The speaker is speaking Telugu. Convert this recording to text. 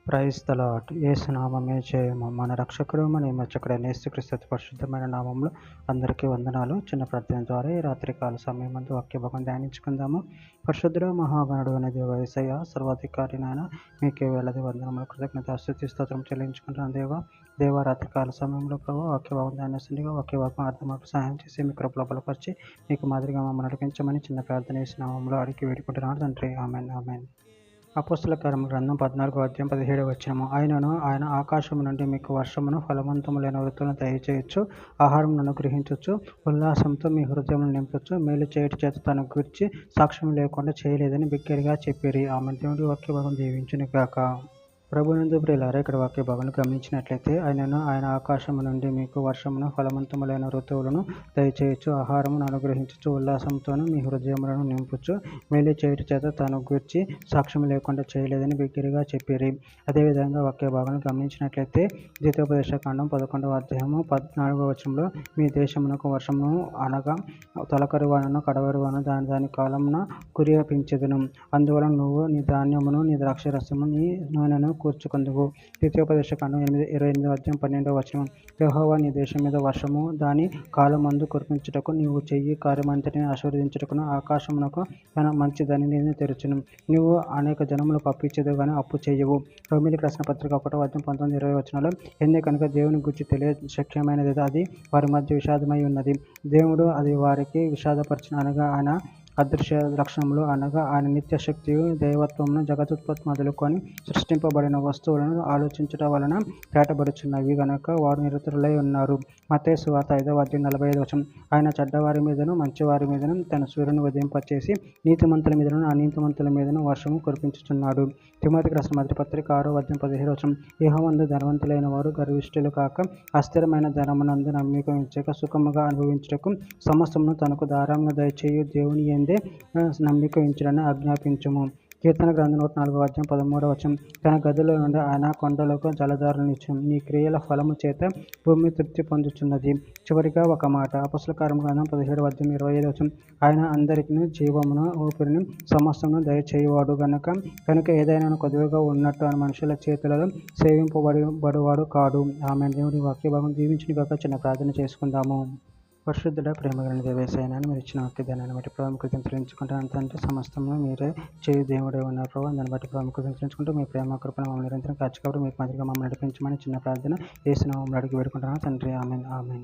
Praise the lord. యేసు నామమే జయము. మన రక్షకుడు మన విమోచకుడైన యేసుక్రీస్తు పరిశుద్ధమైన నామంలో అందరికీ వందనాలు. చిన్న ప్రార్థన ద్వారా ఈ రాత్రికాల సమయమందు వాక్య భాగం ధ్యానించుకుందాము. పరిశుద్ధుడు మహాగణుడు అనే దేవ యేసయ్య, సర్వాధికారి నాయన, మీకే వేళది వందనములు, కృతజ్ఞత స్తుతి స్తోత్రం చెల్లించుకుంటున్నాను దేవ రాత్రికాల సమయంలో ప్రభు వాక్య భాగం ధ్యానిస్తుండగా వాక్య భాగం అర్థమాకు సహాయం చేసి మీ కృపలో బలపరిచి మీకు మాదిరిగా మమ్మల్ని నడిపించమని చిన్న ప్రార్థన యేసు నామంలో అడిగి వేడుకుంటున్నాను తండ్రి. Amen amen. అపోస్తల కార్యముల గ్రంథం 14వ అధ్యాయం 17వ వచనము. ఆయన ఆకాశము నుండి మీకు వర్షమును ఫలవంతములైన వృత్తులను దయచేయచ్చు, ఆహారమును అనుగ్రహించవచ్చు, ఉల్లాసంతో మీ హృదయమును నింపచ్చు, మేలు చేయటి చేత తన గురించి సాక్ష్యం లేకుండా చేయలేదని బిగ్గరగా చెప్పిరి. ఆమె దేవుడి వాక్య భాగం దీవించును గాక. ప్రభునందు ప్రియులారా, ఇక్కడ వాక్య భాగాన్ని గమనించినట్లయితే ఆయన ఆకాశము నుండి మీకు వర్షమును ఫలవంతములైన ఋతువులను దయచేయచ్చు, ఆహారమును అనుగ్రహించచ్చు, ఉల్లాసంతోనూ మీ హృదయములను నింపచ్చు, మేలు చేయటి చేత తను గూర్చి సాక్ష్యం లేకుండా చేయలేదని బిగ్గరగా చెప్పిరి. అదేవిధంగా వాక్య భాగాన్ని గమనించినట్లయితే ద్వితీయోపదేశకాండం 11వ అధ్యాయము 14వ వచనంలో మీ దేశమునకు వర్షమును అనగా తొలకరి వానను కడవరి వానను దాని కాలమున కురిపించెదను, అందువలన నువ్వు నీ ధాన్యమును నీ ద్రాక్షరసము నీ నూనెను కూర్చుకొందువు. ద్వితీయోపదేశకాండం 28వ అధ్యాయం 12వ వచనం. యెహోవా నీ దేశం మీద వర్షము దాని కాలమందు కురిపించుటకు నీవు చెయ్యి కార్యమంతటిని ఆశీర్వదించుటకును ఆకాశమునకు తన మంచి ధనిని తెరచును. నీవు అనేక జనములకు అప్పు ఇచ్చేది కానీ అప్పు చేయవు. రోమీయులకు రాసిన పత్రిక 1వ అధ్యాయం 19-20 వచనాలు. ఎందుకనుక దేవుని గురించి తెలియ శక్యమైనది, అది వారి మధ్య విషాదమై ఉన్నది. దేవుడు అది వారికి విషాదపరచిన అనగా ఆయన అదృశ్య లక్షణములు అనగా ఆయన నిత్యశక్తియు దైవత్వమును జగదుత్పత్తి మొదలుకొని సృష్టింపబడిన వస్తువులను ఆలోచించటం వలన తేటబడుచున్నవి గనక వారు నిరతులై ఉన్నారు. మత్తయి సువార్త 5వ అధ్యాయం 45 వచనం. ఆయన చెడ్డవారి మీదను మంచివారి మీదను తన సూర్యుని ఉదయింపచేసి నీతిమంతుల మీదను అనీతిమంతుల మీదను వర్షము కురిపించుచున్నాడు. తిమోతికి రాసిన మొదటి పత్రిక 6వ అధ్యాయం 17వ వచనం. యెహోవాయందు ధనవంతులైన వారు గర్విష్ఠులు కాక అస్థిరమైన ధనమునందు నమ్మిక ఉంచక సుఖముగా అనుభవించుటకు సమస్తమును తనకు ధారాళంగా దయచేయు దేవుని యందే నమ్మిక ఉంచుడని ఆజ్ఞాపించుము. కీర్తన గ్రంథం 104వ అధ్యాయం 13వ వచనం. తన గదిలో నుండి ఆయన కొండలకు జలధారలను ఇచ్చును, నీ క్రియల ఫలము చేత భూమి తృప్తి పొందుచున్నది. చివరిగా ఒక మాట. అపోస్తల కార్యముల గ్రంథం 17వ అధ్యాయం 25వ వచనం. ఆయన అందరికీ జీవమును ఊపిరిని సమస్తమును దయచేయువాడు కనుక ఏదైనా కొద్దిగా ఉన్నట్టు మనుషుల చేతులలో సేవింపబడువాడు కాడు. ఆమె దేవుడి వాక్య భాగం దీవించిన గాక. చిన్న ప్రార్థన చేసుకుందాము. పరిశుద్ధుడ ప్రేమగల దేవేశాయనాన్ని మీరు ఇచ్చిన వాక్య దానాన్ని బట్టి ప్రాముఖ్యతను చెల్లించుకుంటాను తండ్రి. సమస్తము మీరే చేయి దేవుడే ఉన్నారు ప్రభావ. దాన్ని బట్టి ప్రాముఖ్యతను చెల్లించుకుంటూ మీ ప్రేమ కృపను మమ్మల్ని నిరంతరం కాచి కాబట్టి మీకు మాదిరిగా మమ్మల్ని నడిపించమని చిన్న ప్రార్థన యేసు నామములో అడిగి వేడుకుంటున్నాను తండ్రి. Amen amen.